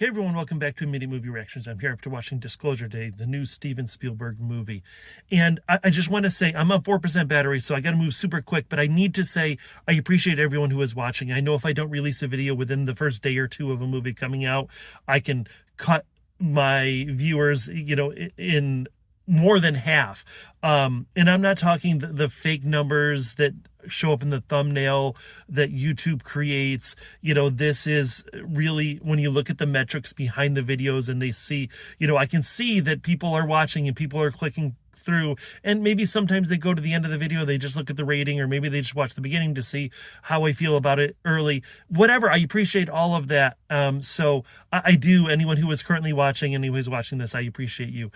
Hey everyone, welcome back to Immediate Movie Reactions. I'm here after watching Disclosure Day, the new Steven Spielberg movie. And I just want to say, I'm on 4% battery, so I got to move super quick, but I need to say I appreciate everyone who is watching. I know if I don't release a video within the first day or two of a movie coming out, I can cut my viewers, in more than half. And I'm not talking the fake numbers that show up in the thumbnail that YouTube creates. This is really, when you look at the metrics behind the videos and they see, I can see that people are watching and people are clicking through, and maybe sometimes they go to the end of the video, they just look at the rating, or maybe they just watch the beginning to see how I feel about it early. Whatever, I appreciate all of that. So I do. Anyone who is currently watching, anyone who's watching this, I appreciate you.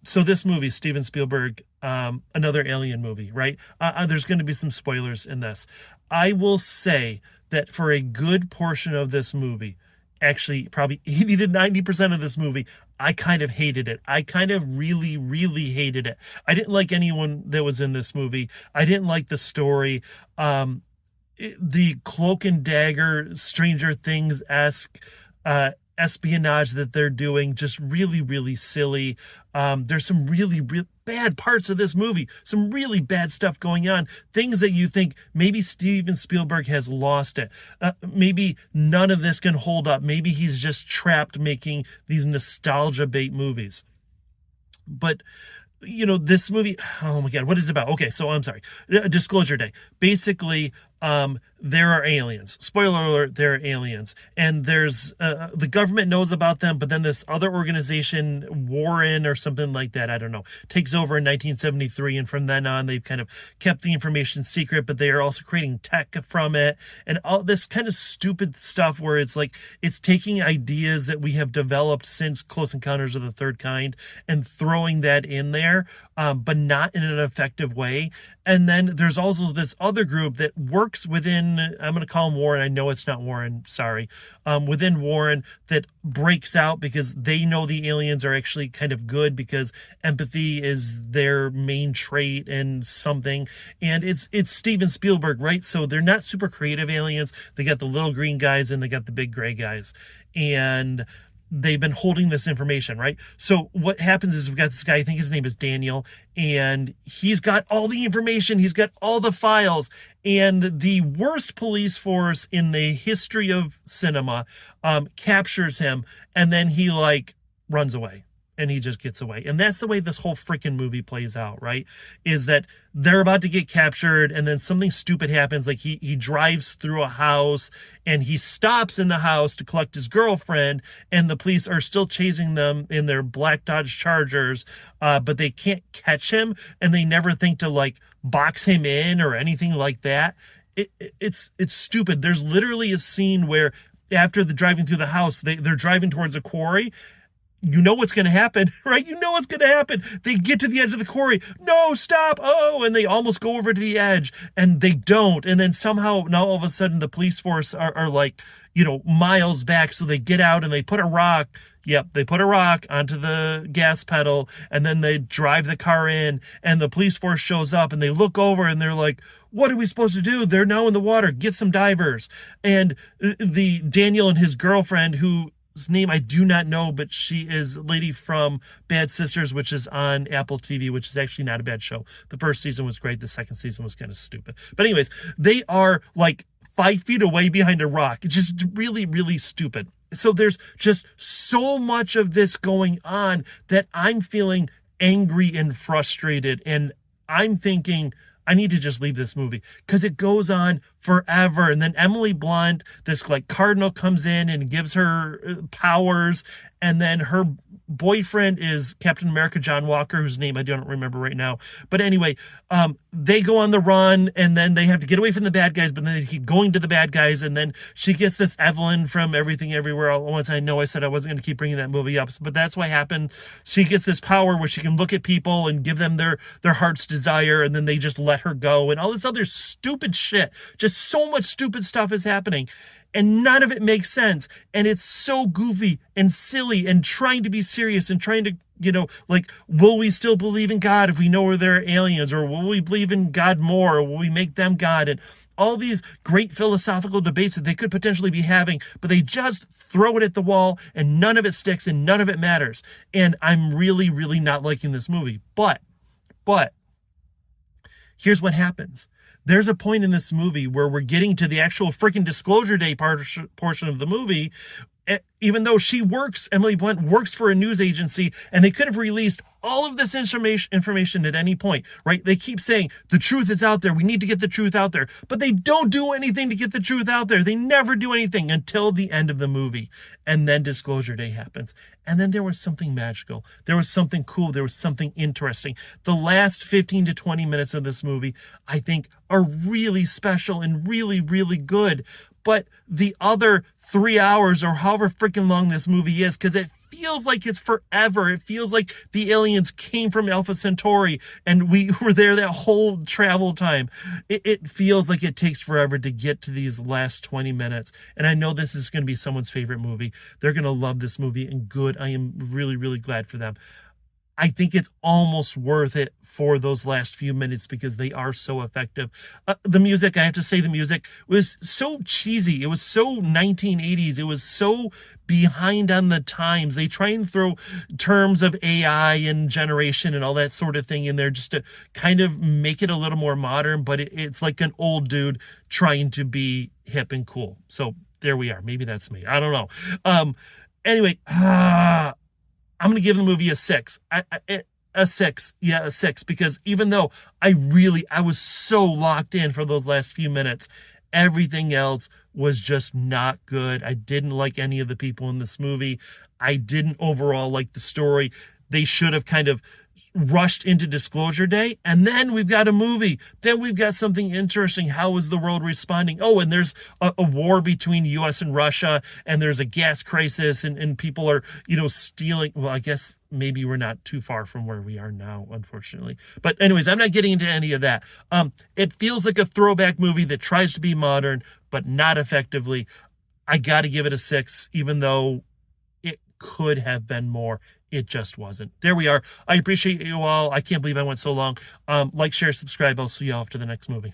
So this movie, Steven Spielberg, another alien movie, right? There's going to be some spoilers in this. I will say that for a good portion of this movie, actually probably 80 to 90% of this movie, I kind of hated it. I kind of really, really hated it. I didn't like anyone that was in this movie. I didn't like the story. The cloak and dagger, Stranger Things-esque espionage that they're doing, just really, really silly. There's some really, really bad parts of this movie, some really bad stuff going on, things that you think maybe Steven Spielberg has lost it. Maybe none of this can hold up. Maybe he's just trapped making these nostalgia bait movies. But this movie, oh my God, what is it about? Okay, so I'm sorry. Disclosure Day. Basically, there are aliens. Spoiler alert, there are aliens. And there's, the government knows about them, but then this other organization, Warren or something like that, I don't know, takes over in 1973. And from then on, they've kind of kept the information secret, but they are also creating tech from it. And all this kind of stupid stuff where it's like, it's taking ideas that we have developed since Close Encounters of the Third Kind and throwing that in there, but not in an effective way. And then there's also this other group that works within, I'm going to call him Warren. I know it's not Warren, sorry. Within Warren, that breaks out because they know the aliens are actually kind of good because empathy is their main trait and something. And it's Steven Spielberg, right? So they're not super creative aliens. They got the little green guys and they got the big gray guys. And they've been holding this information, right? So what happens is we've got this guy, I think his name is Daniel, and he's got all the information, he's got all the files, and the worst police force in the history of cinema captures him, and then he runs away. And he just gets away. And that's the way this whole freaking movie plays out, right? Is that they're about to get captured and then something stupid happens. Like he drives through a house and he stops in the house to collect his girlfriend, and the police are still chasing them in their black Dodge Chargers, but they can't catch him, and they never think to box him in or anything like that. It's stupid. There's literally a scene where after the driving through the house, they're driving towards a quarry. You know what's going to happen, right? You know what's going to happen. They get to the edge of the quarry. No, stop. Oh, and they almost go over to the edge and they don't. And then somehow now all of a sudden the police force are miles back. So they get out and they put a rock. Yep. They put a rock onto the gas pedal and then they drive the car in, and the police force shows up and they look over and they're like, what are we supposed to do? They're now in the water. Get some divers. And the Daniel and his girlfriend, whose name I do not know, but she is a lady from Bad Sisters, which is on Apple TV, which is actually not a bad show. The first season was great. The second season was kind of stupid. But anyways, they are 5 feet away behind a rock. It's just really, really stupid. So there's just so much of this going on that I'm feeling angry and frustrated. And I'm thinking, I need to just leave this movie because it goes on forever. And then Emily Blunt, this cardinal, comes in and gives her powers. And then her boyfriend is Captain America John Walker, whose name I don't remember right now. But anyway, they go on the run and then they have to get away from the bad guys, but then they keep going to the bad guys. And then she gets this Evelyn from Everything Everywhere All at Once. I know I said I wasn't going to keep bringing that movie up, but that's what happened. She gets this power where she can look at people and give them their heart's desire, and then they just let her go and all this other stupid shit. Just so much stupid stuff is happening. and none of it makes sense. And it's so goofy and silly and trying to be serious and trying to, like, will we still believe in God if we know where there are aliens? Or will we believe in God more? Or will we make them God? And all these great philosophical debates that they could potentially be having, but they just throw it at the wall and none of it sticks and none of it matters. And I'm really, really not liking this movie. But here's what happens. There's a point in this movie where we're getting to the actual freaking disclosure day portion of the movie. Even though Emily Blunt works for a news agency, and they could have released all of this information at any point, right? They keep saying the truth is out there. We need to get the truth out there, but they don't do anything to get the truth out there. They never do anything until the end of the movie. And then disclosure day happens. And then there was something magical. There was something cool. There was something interesting. The last 15 to 20 minutes of this movie, I think, are really special and really, really good. But the other 3 hours or however freaking long this movie is, because it feels like it's forever. It feels like the aliens came from Alpha Centauri and we were there that whole travel time. It feels like it takes forever to get to these last 20 minutes. And I know this is going to be someone's favorite movie. They're going to love this movie, and good. I am really, really glad for them. I think it's almost worth it for those last few minutes because they are so effective. The music, I have to say, the music was so cheesy. It was so 1980s. It was so behind on the times. They try and throw terms of AI and generation and all that sort of thing in there just to kind of make it a little more modern, but it's like an old dude trying to be hip and cool. So there we are. Maybe that's me. I don't know. Anyway, I'm going to give the movie a 6. A 6. Yeah, a 6. Because even though I was so locked in for those last few minutes, everything else was just not good. I didn't like any of the people in this movie. I didn't overall like the story. They should have kind of rushed into disclosure day, and then we've got a movie. Then we've got something interesting. How is the world responding? Oh, and there's a war between US and Russia, and there's a gas crisis, and people are, stealing. Well, I guess maybe we're not too far from where we are now, unfortunately. But anyways, I'm not getting into any of that. It feels like a throwback movie that tries to be modern, but not effectively. I got to give it a 6, even though it could have been more. It just wasn't. There we are. I appreciate you all. I can't believe I went so long. Like, share, subscribe. I'll see you all after the next movie.